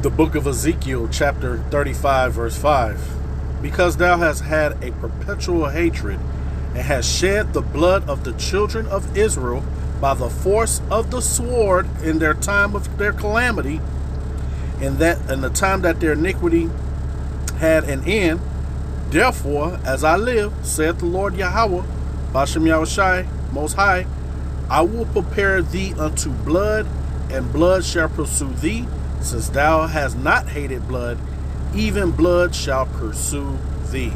The book of Ezekiel, chapter 35, verse 5. Because thou hast had a perpetual hatred, and hast shed the blood of the children of Israel by the force of the sword in their time of their calamity, and that in the time that their iniquity had an end. Therefore, as I live, saith the Lord Yahweh, Bashem Yahushai, Most High, I will prepare thee unto blood, and blood shall pursue thee, since thou hast not hated blood, even blood shall pursue thee.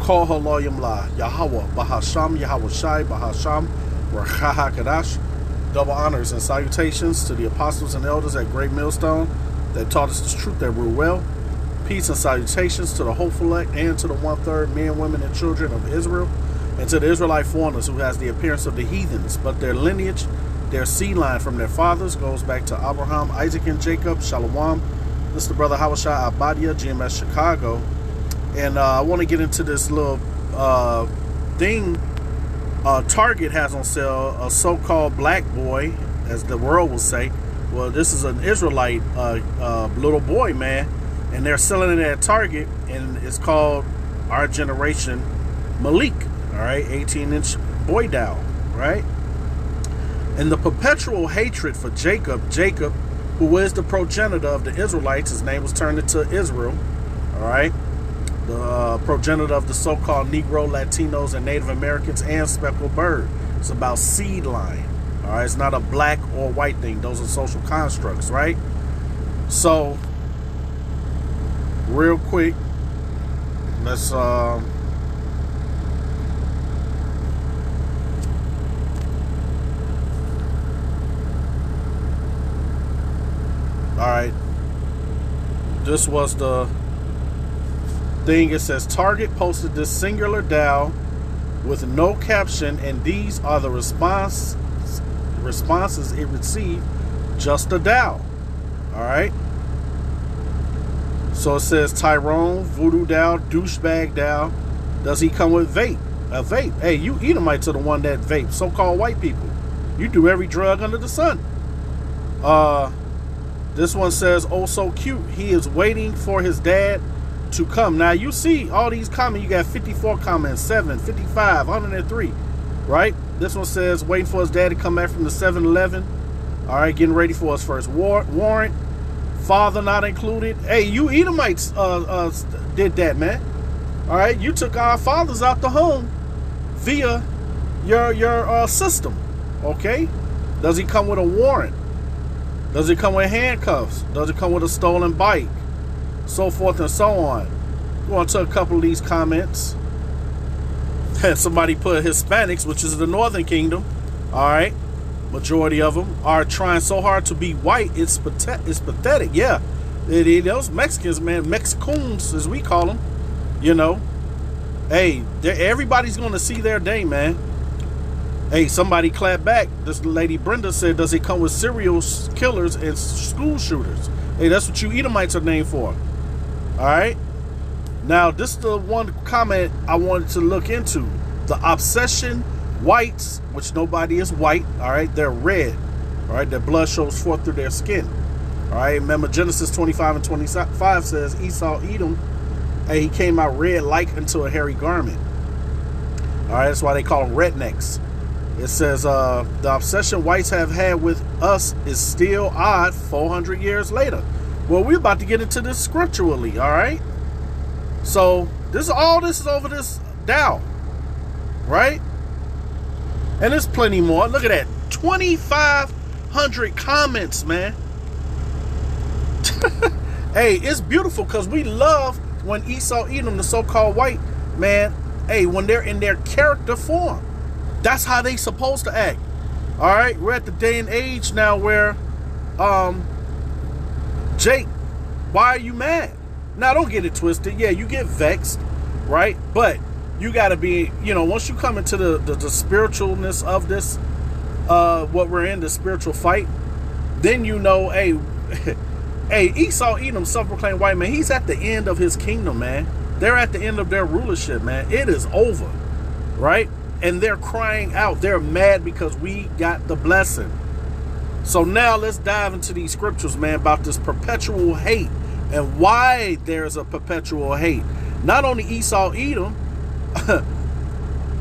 Kol Haloyim La, Yahweh, Bahasham, Yahushai, Bahasham, Rachaha Kadash. Double honors and salutations to the apostles and elders at Great Millstone that taught us the truth that rule well. Peace and salutations to the hopeful elect and to the one-third men, women, and children of Israel, and to the Israelite foreigners who has the appearance of the heathens, but their lineage, their seed line from their fathers goes back to Abraham, Isaac, and Jacob. Shalom. This is the brother Hawashai Abadia, GMS Chicago. And I want to get into this little thing Target has on sale, a so-called black boy, as the world will say. Well, this is an Israelite little boy, man. And they're selling it at Target, and it's called Our Generation Malik, all right, 18-inch boy doll, right? And the perpetual hatred for Jacob, who is the progenitor of the Israelites, his name was turned into Israel, all right? The progenitor of the so-called Negro, Latinos, and Native Americans, and speckled bird. It's about seed line, all right? It's not a black or white thing. Those are social constructs, right? So, real quick, let's all right, this was the thing. It says Target posted this singular doll with no caption, and these are the responses it received. Just a doll. All right. So it says Tyrone, voodoo doll, douchebag doll. Does he come with vape? A vape. Hey, you Edomites are the one that vape. So-called white people. You do every drug under the sun. This one says, oh, so cute. He is waiting for his dad to come. Now, you see all these comments. You got 54 comments, 7, 55, 103, right? This one says, waiting for his dad to come back from the 7-Eleven. All right, getting ready for his first warrant. Father not included. Hey, you Edomites did that, man. All right, you took our fathers out the home via your system. Okay, does he come with a warrant? Does it come with handcuffs? Does it come with a stolen bike? So forth and so on. Go on to a couple of these comments. Somebody put Hispanics, which is the Northern Kingdom. All right. Majority of them are trying so hard to be white. It's pathetic. Yeah. Those Mexicans, man, Mexicans, as we call them, you know. Hey, everybody's going to see their day, man. Hey, somebody clapped back. This lady Brenda said, does it come with serial killers and school shooters? Hey, that's what you Edomites are named for. All right. Now, this is the one comment I wanted to look into. The obsession whites, which nobody is white. All right. They're red. All right. Their blood shows forth through their skin. All right. Remember, Genesis 25 and 25 says Esau, Edom, hey, he came out red like unto a hairy garment. All right. That's why they call them rednecks. It says, the obsession whites have had with us is still odd 400 years later. Well, we're about to get into this scripturally, all right? So, this is over this doll, right? And there's plenty more. Look at that. 2,500 comments, man. Hey, it's beautiful because we love when Esau, Edom, the so-called white man, hey, when they're in their character form. That's how they supposed to act. All right, we're at the day and age now where, Jake, why are you mad? Now, don't get it twisted. Yeah, you get vexed, right? But you got to be, you know, once you come into the spiritualness of this, what we're in, the spiritual fight, then you know, hey, hey, Esau, Edom, self-proclaimed white man, he's at the end of his kingdom, man. They're at the end of their rulership, man. It is over, right? And they're crying out. They're mad because we got the blessing. So now let's dive into these scriptures, man, about this perpetual hate and why there's a perpetual hate. Not only Esau, Edom.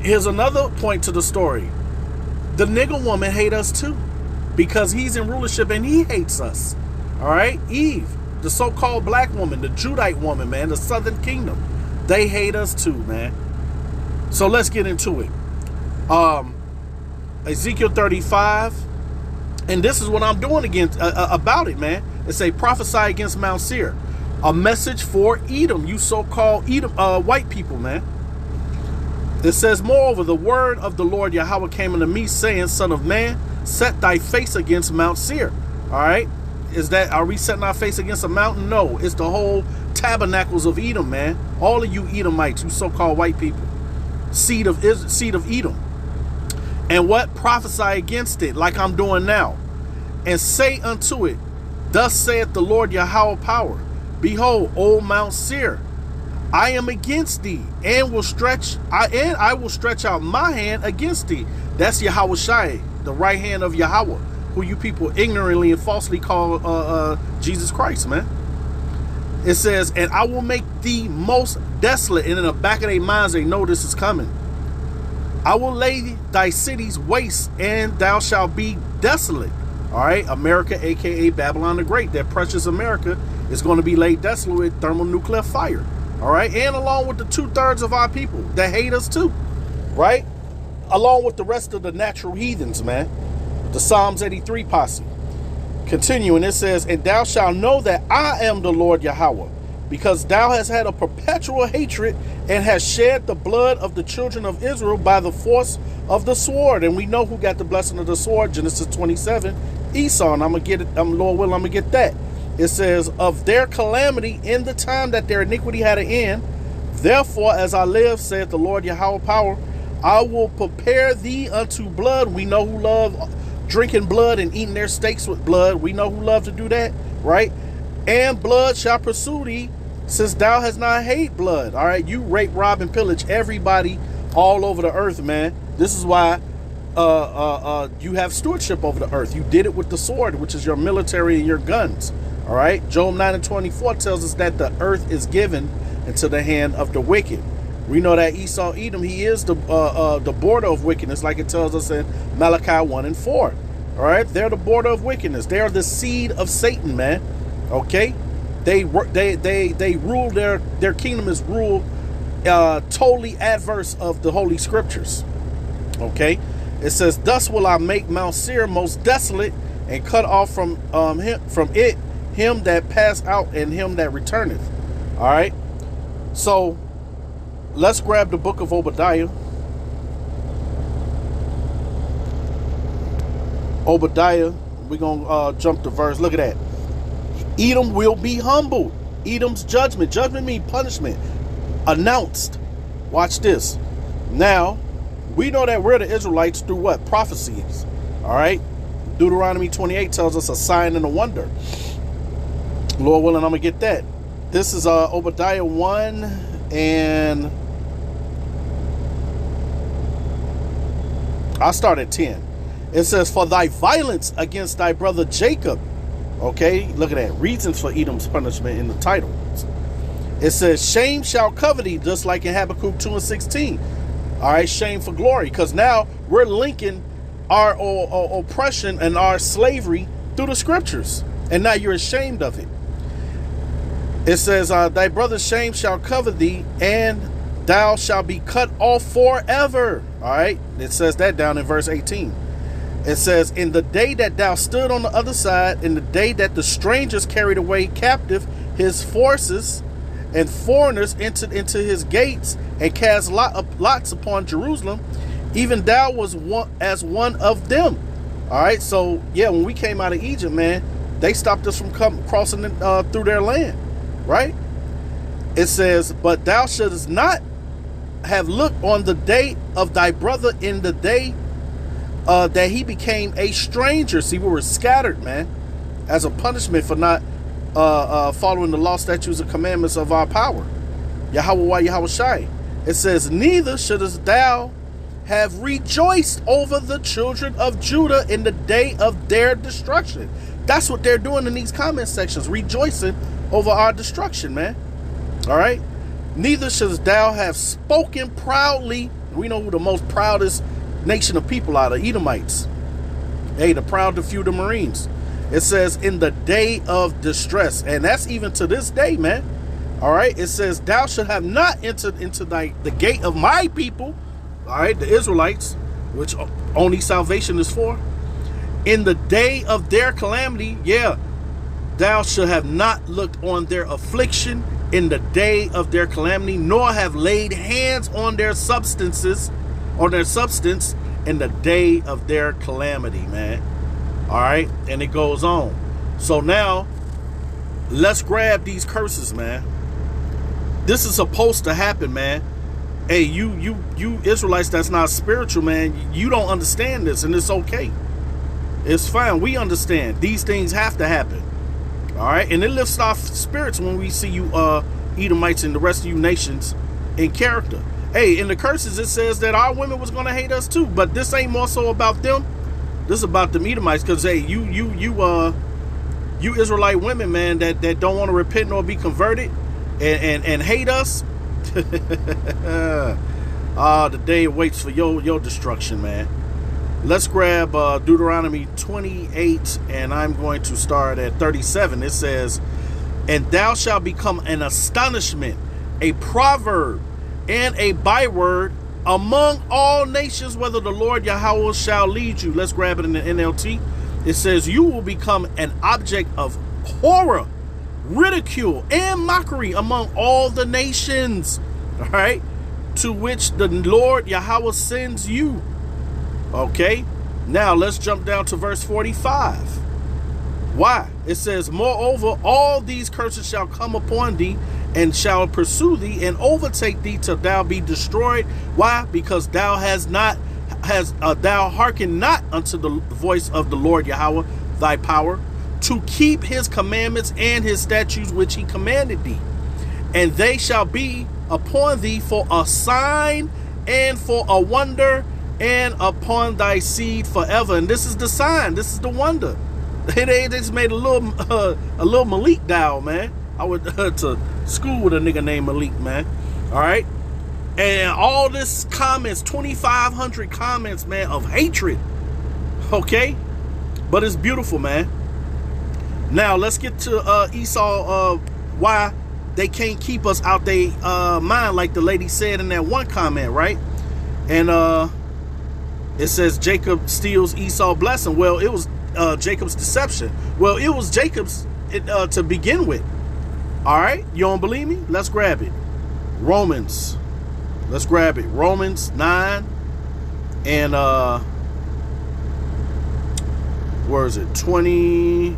Here's another point to the story. The nigger woman hate us too, because he's in rulership and he hates us. All right, Eve, the so-called black woman, the Judite woman, man, the Southern Kingdom, they hate us too, man. So let's get into it. Ezekiel 35, and this is what I'm doing against about it, man. It say prophesy against Mount Seir, a message for Edom, you so-called Edom, white people, man. It says, moreover, the word of the Lord Yahweh came unto me, saying, Son of man, set thy face against Mount Seir. All right, are we setting our face against a mountain? No, it's the whole tabernacles of Edom, man. All of you Edomites, you so-called white people, seed of Edom. And what? Prophesy against it, like I'm doing now, and say unto it, thus saith the Lord Yahweh power, behold, O Mount Seir, I am against thee, and I will stretch out my hand against thee. That's Yahweh Shai, the right hand of Yahweh, who you people ignorantly and falsely call Jesus Christ, man. It says, and I will make thee most desolate. And in the back of their minds, they know this is coming. I will lay thy cities waste, and thou shalt be desolate. All right, America, aka Babylon the Great, that precious America, is going to be laid desolate with thermonuclear fire. All right, and along with the 2/3 of our people that hate us too, right? Along with the rest of the natural heathens, man. The Psalms 83 posse. Continuing, it says, and thou shalt know that I am the Lord Yahweh, because thou hast had a perpetual hatred and hast shed the blood of the children of Israel by the force of the sword. And we know who got the blessing of the sword, Genesis 27, Esau, and I'm gonna get it, Lord willing, I'm gonna get that. It says, of their calamity in the time that their iniquity had an end. Therefore, as I live, saith the Lord Yahweh power, I will prepare thee unto blood. We know who love drinking blood and eating their steaks with blood. We know who love to do that, right? And blood shall pursue thee, since thou hast not hate blood. All right, you rape, rob, and pillage everybody all over the earth, man. This is why you have stewardship over the earth. You did it with the sword, which is your military and your guns. All right, Job 9:24 tells us that the earth is given into the hand of the wicked. We know that Esau, Edom, he is the border of wickedness, like it tells us in Malachi 1:4. All right, they're the border of wickedness. They are the seed of Satan, man. Okay, they rule, their kingdom is ruled totally adverse of the Holy Scriptures. Okay, it says, thus will I make Mount Seir most desolate, and cut off from him that passed out and him that returneth. All right, so let's grab the book of Obadiah. Obadiah, we're gonna jump to verse. Look at that. Edom will be humbled. Edom's judgment. Judgment means punishment. Announced. Watch this. Now, we know that we're the Israelites through what? Prophecies. All right. Deuteronomy 28 tells us a sign and a wonder. Lord willing, I'm going to get that. This is Obadiah 1 and I'll start at 10. It says, for thy violence against thy brother Jacob. Okay, look at that. Reasons for Edom's punishment in the title. It says, shame shall cover thee, just like in Habakkuk 2:16. All right, shame for glory. Because now we're linking our oppression and our slavery through the scriptures. And now you're ashamed of it. It says, thy brother's shame shall cover thee, and thou shalt be cut off forever. All right, it says that down in verse 18. It says, in the day that thou stood on the other side, in the day that the strangers carried away captive his forces, and foreigners entered into his gates, and cast lots upon Jerusalem, even thou was as one of them. All right, so yeah, when we came out of Egypt, man, they stopped us from crossing through their land, right? It says, but thou shouldest not have looked on the day of thy brother in the day that he became a stranger. See, we were scattered, man, as a punishment for not following the law, statutes, and commandments of our power. Yahweh Shai. It says, neither shouldest thou have rejoiced over the children of Judah in the day of their destruction. That's what they're doing in these comment sections, rejoicing over our destruction, man. All right. Neither shouldst thou have spoken proudly. We know who the most proudest nation of people are, the Edomites. Hey, the proud to few, the Marines. It says in the day of distress. And that's even to this day, man. All right. It says thou shalt have not entered into the gate of my people. All right. The Israelites, which only salvation is for. In the day of their calamity, yeah, thou shalt have not looked on their affliction in the day of their calamity, nor have laid hands on their substances, on their substance in the day of their calamity, man. All right, and it goes on. So now, let's grab these curses, man. This is supposed to happen, man. Hey, you Israelites that's not spiritual, man, you don't understand this, and it's okay. It's fine. We understand. These things have to happen. All right. And it lifts our spirits when we see you Edomites and the rest of you nations in character. Hey, in the curses, it says that our women was going to hate us too. But this ain't more so about them. This is about them Edomites. Because, hey, you Israelite women, man, that don't want to repent nor be converted and hate us. The day awaits for your destruction, man. Let's grab Deuteronomy 28, and I'm going to start at 37. It says, and thou shalt become an astonishment, a proverb, and a byword among all nations, whether the Lord Yahweh shall lead you. Let's grab it in the NLT. It says, you will become an object of horror, ridicule, and mockery among all the nations, all right, to which the Lord Yahweh sends you. Okay, now let's jump down to verse 45. Why? It says, moreover, all these curses shall come upon thee, and shall pursue thee, and overtake thee till thou be destroyed. Why? Because thou thou hearken not unto the voice of the Lord Yahweh, thy power, to keep his commandments and his statutes which he commanded thee. And they shall be upon thee for a sign and for a wonder, and upon thy seed forever. And this is the sign. This is the wonder. They just made a little Malik doll, man. I went to school with a nigga named Malik, man. All right. And all this comments, 2,500 comments, man, of hatred. Okay. But it's beautiful, man. Now let's get to Esau, why they can't keep us out their mind, like the lady said in that one comment, right? And it says Jacob steals Esau's blessing. Well, it was Jacob's deception. Well, it was Jacob's to begin with. All right, you don't believe me? Let's grab it. Romans. Let's grab it. Romans 9 and where is it? 20.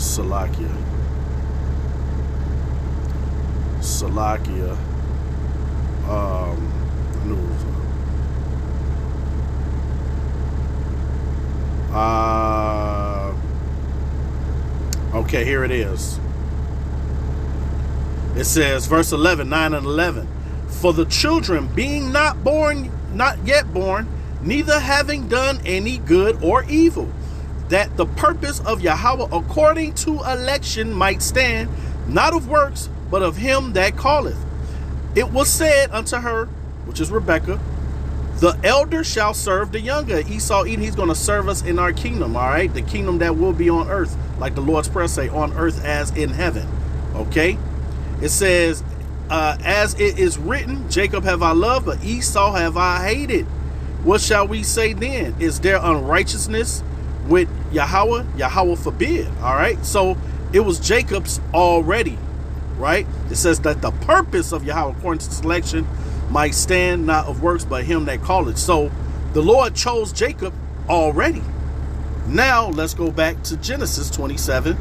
Salakia. Okay, here it is. It says, verse 11, 9 and 11. For the children being not yet born, neither having done any good or evil, that the purpose of Yahweh according to election might stand, not of works, but of him that calleth. It was said unto her, which is Rebekah, the elder shall serve the younger. Esau eating, he's going to serve us in our kingdom, all right? The kingdom that will be on earth, like the Lord's Prayer say, on earth as in heaven, okay? It says, as it is written, Jacob have I loved, but Esau have I hated. What shall we say then? Is there unrighteousness with Yahweh? Yahweh forbid, all right? So it was Jacob's already, right? It says that the purpose of Yahweh according to selection might stand, not of works, but him that calleth. So the Lord chose Jacob already. Now let's go back to Genesis 27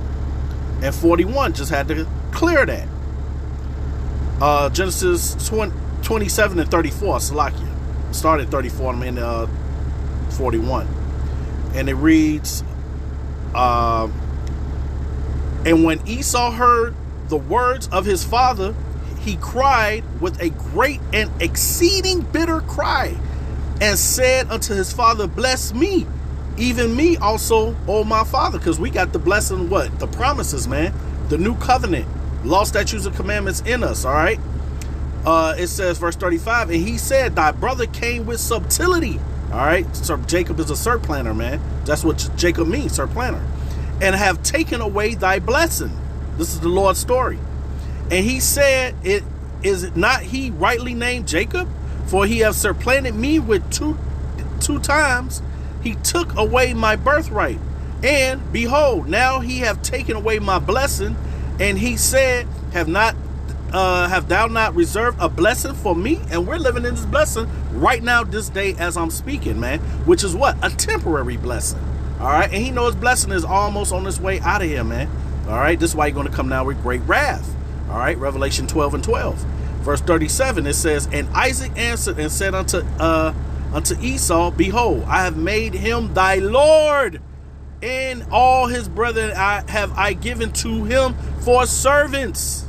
and 41. Just had to clear that. Genesis 27 and 34, Salakia. Started 34, I'm in 41. And it reads, and when Esau heard the words of his father, he cried with a great and exceeding bitter cry, and said unto his father, bless me, even me also, O my father. Because we got the blessing, what? The promises, man. The new covenant, law, statutes, and commandments in us, all right? It says, verse 35, and he said, thy brother came with subtlety. All right, so Jacob is a surplanter, man. That's what Jacob means, surplanter. And have taken away thy blessing. This is the Lord's story. And he said, it is not he rightly named Jacob? For he have supplanted me with two times. He took away my birthright. And behold, now he have taken away my blessing. And he said, have thou not reserved a blessing for me? And we're living in this blessing right now, this day, as I'm speaking, man. Which is what? A temporary blessing. All right. And he knows blessing is almost on its way out of here, man. All right. This is why he's going to come now with great wrath. All right. Revelation 12 and 12. Verse 37, it says, and Isaac answered and said unto Esau, behold, I have made him thy Lord, and all his brethren I given to him for servants.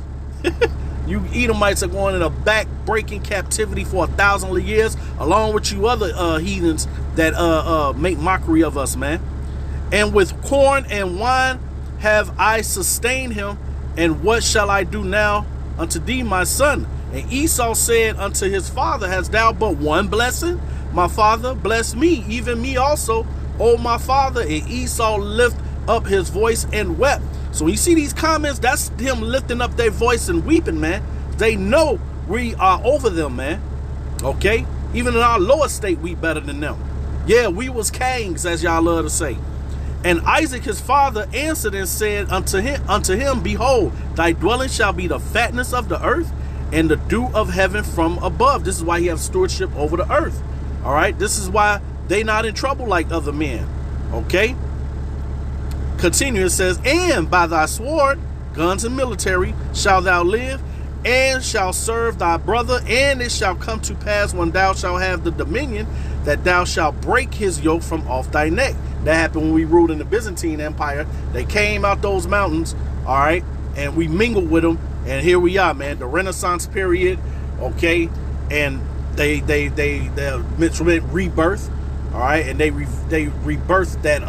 You Edomites are going in a back-breaking captivity for 1,000 years, along with you other heathens that make mockery of us, man. And with corn and wine have I sustained him, and what shall I do now unto thee, my son? And Esau said unto his father, hast thou but one blessing? My father, bless me, even me also, O my father. And Esau lift up his voice and wept. So when you see these comments, that's him lifting up their voice and weeping, man. They know we are over them, man. Okay? Even in our lower state, we better than them. Yeah, we was kings, as y'all love to say. And Isaac his father answered and said unto him, behold, thy dwelling shall be the fatness of the earth, and the dew of heaven from above. This is why he has stewardship over the earth. All right? This is why they not in trouble like other men. Okay? Continue, it says, and by thy sword, guns and military, shalt thou live, and shall serve thy brother. And it shall come to pass, when thou shalt have the dominion, that thou shalt break his yoke from off thy neck. That happened when we ruled in the Byzantine Empire. They came out those mountains, all right, and we mingled with them. And here we are, man, the Renaissance period, okay, and they meant rebirth, all right, and they rebirthed that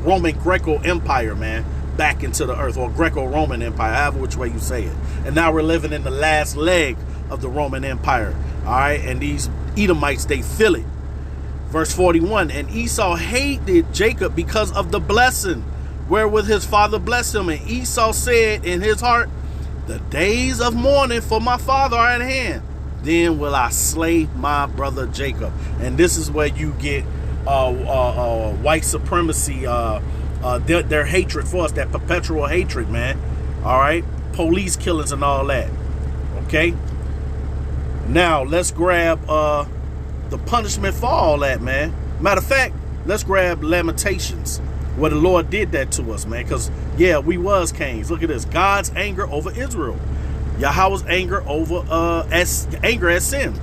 Roman Greco Empire, man, back into the earth, or Greco-Roman Empire, however which way you say it. And now we're living in the last leg of the Roman Empire, all right, and these Edomites, they feel it. Verse 41, and Esau hated Jacob because of the blessing wherewith his father blessed him. And Esau said in his heart, the days of mourning for my father are at hand. Then will I slay my brother Jacob. And this is where you get white supremacy, their hatred for us, that perpetual hatred, man. All right, police killings and all that. Okay. Now let's grab the punishment for all that, man. Matter of fact, let's grab Lamentations, where the Lord did that to us, man. Because, yeah, we was kings. Look at this. God's anger over Israel. Yahweh's anger over anger at sin.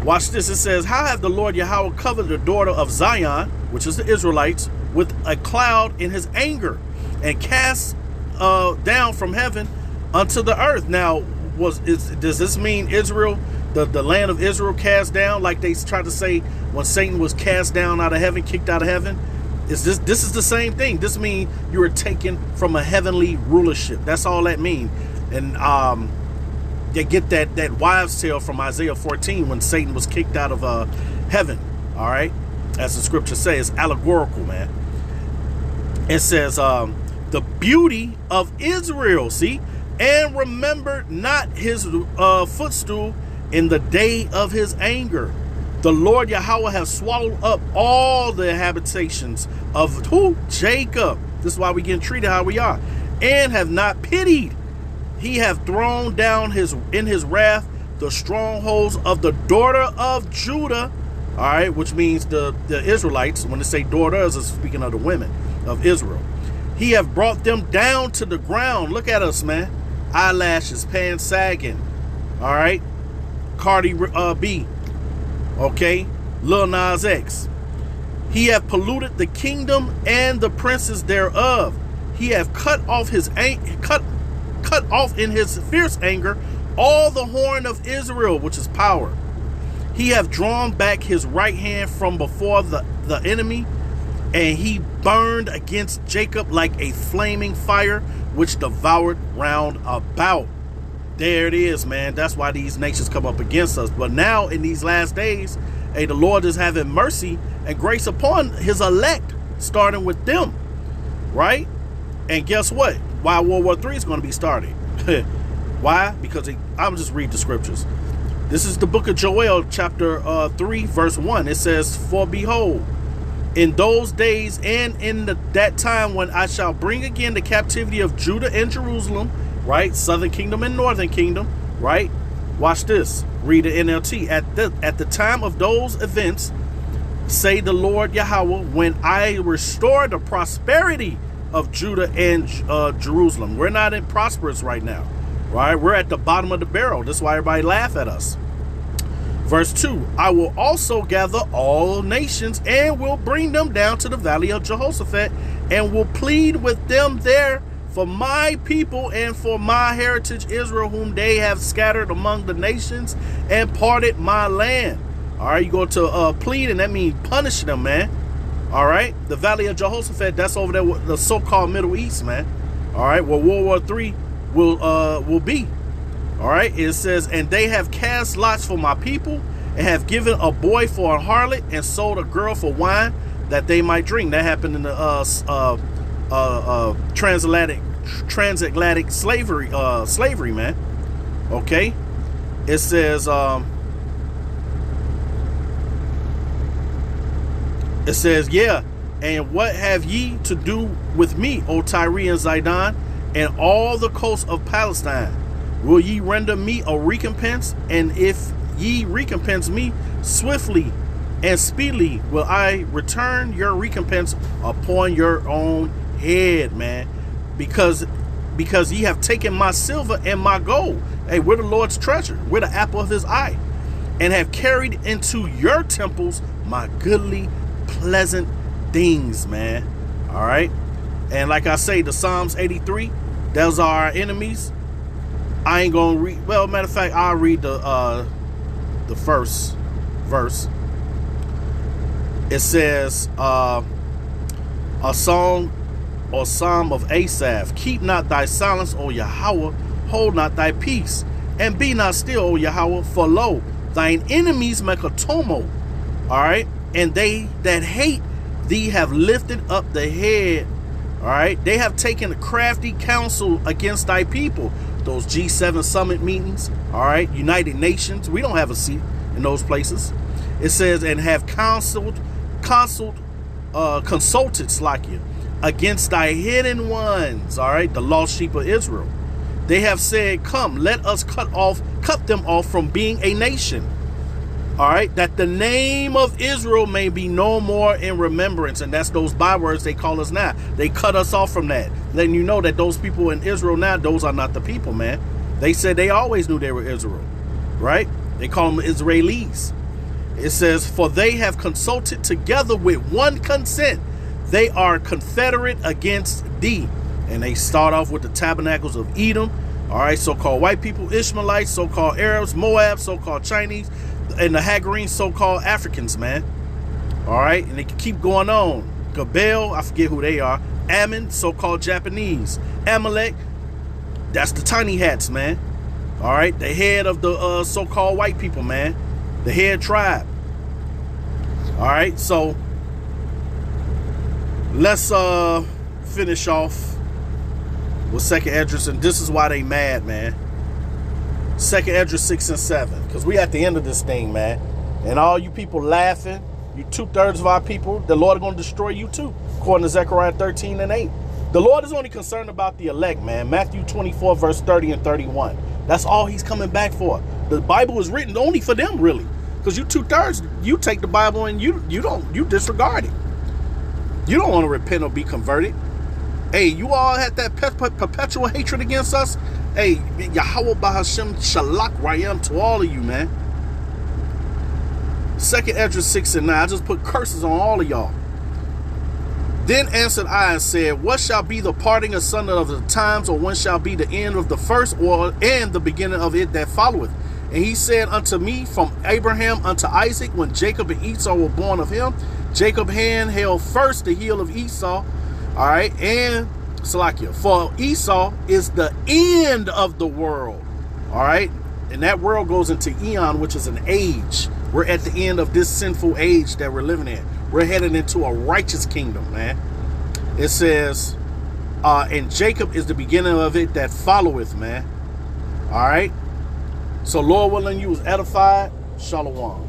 Watch this. It says, how have the Lord Yahweh covered the daughter of Zion, which is the Israelites, with a cloud in his anger, and cast down from heaven unto the earth. Now, does this mean Israel, the land of Israel, cast down, like they tried to say when Satan was cast down out of heaven, kicked out of heaven? This is the same thing. This means you were taken from a heavenly rulership. That's all that means. And they get that wives' tale from Isaiah 14 when Satan was kicked out of heaven. All right, as the scripture says, allegorical, man. It says the beauty of Israel, see, and remembered not his footstool in the day of his anger. The Lord Yahweh has swallowed up all the habitations of who? Jacob. This is why we getting treated how we are. And have not pitied. He have thrown down in his wrath the strongholds of the daughter of Judah. All right, which means the Israelites. When they say daughters, it's speaking of the women of Israel. He have brought them down to the ground. Look at us, man. Eyelashes, pants sagging. All right. Cardi B. Okay. Lil Nas X. He hath polluted the kingdom and the princes thereof. He hath cut off in his fierce anger all the horn of Israel, which is power. He hath drawn back his right hand from before the enemy, and he burned against Jacob like a flaming fire, which devoured round about. There it is, man. That's why these nations come up against us. But now in these last days, hey, the Lord is having mercy and grace upon his elect, starting with them, right? And guess what? Why World War III is going to be started. Why? Because I'm just read the scriptures. This is the book of Joel, chapter 3, verse 1. It says, for behold, in those days and in that time when I shall bring again the captivity of Judah and Jerusalem, right? Southern kingdom and northern kingdom, right? Watch this. Read the NLT. At the time of those events, say the Lord Yahweh, when I restore the prosperity of Judah and Jerusalem. We're not in prosperous right now, right? We're at the bottom of the barrel. That's why everybody laugh at us. Verse 2, I will also gather all nations and will bring them down to the valley of Jehoshaphat and will plead with them there for my people and for my heritage Israel, whom they have scattered among the nations and parted my land. All right, you go to plead, and that means punish them, man. All right, the valley of Jehoshaphat, that's over there, the so-called Middle East, man. All right, where World War III will be. All right, it says, and they have cast lots for my people and have given a boy for a harlot and sold a girl for wine that they might drink. That happened in the transatlantic slavery, man. Okay, it says yeah, and what have ye to do with me, O Tyre and Zidon, and all the coast of Palestine? Will ye render me a recompense? And if ye recompense me swiftly and speedily, will I return your recompense upon your own head, man. Because ye have taken my silver and my gold. Hey, we're the Lord's treasure. We're the apple of his eye. And have carried into your temples my goodly, pleasant things, man. All right. And like I say, the Psalms 83, those are our enemies. I ain't gonna read. Well, matter of fact, I'll read the first verse. It says, a song or psalm of Asaph. Keep not thy silence, O Yahweh. Hold not thy peace, and be not still, O Yahweh. For lo, thine enemies make a tumult. All right, and they that hate thee have lifted up the head. All right, they have taken a crafty counsel against thy people. Those G7 summit meetings, all right, United Nations, we don't have a seat in those places. It says, and have consulted Slakia against thy hidden ones, all right, the lost sheep of Israel. They have said, come, let us cut them off from being a nation, all right, that the name of Israel may be no more in remembrance. And that's those bywords they call us now. They cut us off from that. Letting you know that those people in Israel now, those are not the people, man. They said they always knew they were Israel, right? They call them Israelis. It says, for they have consulted together with one consent. They are confederate against thee. And they start off with the tabernacles of Edom, all right, so-called white people, Ishmaelites, so-called Arabs, Moab, so-called Chinese, and the Hagarenes, so-called Africans, man. All right, and they can keep going on. Gabel, I forget who they are. Ammon, so-called Japanese. Amalek, that's the tiny hats, man. All right, the head of the so-called white people, man. The head tribe. All right, so let's finish off with 2nd Esdras, and this is why they mad, man. 2nd Esdras 6 and 7, because we at the end of this thing, man. And all you people laughing, you 2/3 of our people, the Lord is going to destroy you too, according to Zechariah 13 and 8. The Lord is only concerned about the elect, man. Matthew 24, verse 30 and 31. That's all he's coming back for. The Bible is written only for them, really. Because you 2/3, you take the Bible and you disregard it. You don't want to repent or be converted. Hey, you all had that perpetual hatred against us. Hey, Yahweh Bahashem Shalak Rayam to all of you, man. 2nd Esdras 6 and 9. I just put curses on all of y'all. Then answered I and said, what shall be the parting asunder of the times, or when shall be the end of the first, or and the beginning of it that followeth? And he said unto me, from Abraham unto Isaac, when Jacob and Esau were born of him, Jacob's hand held first the heel of Esau. All right, and Salakia, for Esau is the end of the world. All right, and that world goes into eon, which is an age. We're at the end of this sinful age that we're living in. We're headed into a righteous kingdom, man. It says, and Jacob is the beginning of it that followeth, man. All right. So, Lord willing, you was edified. Shalom.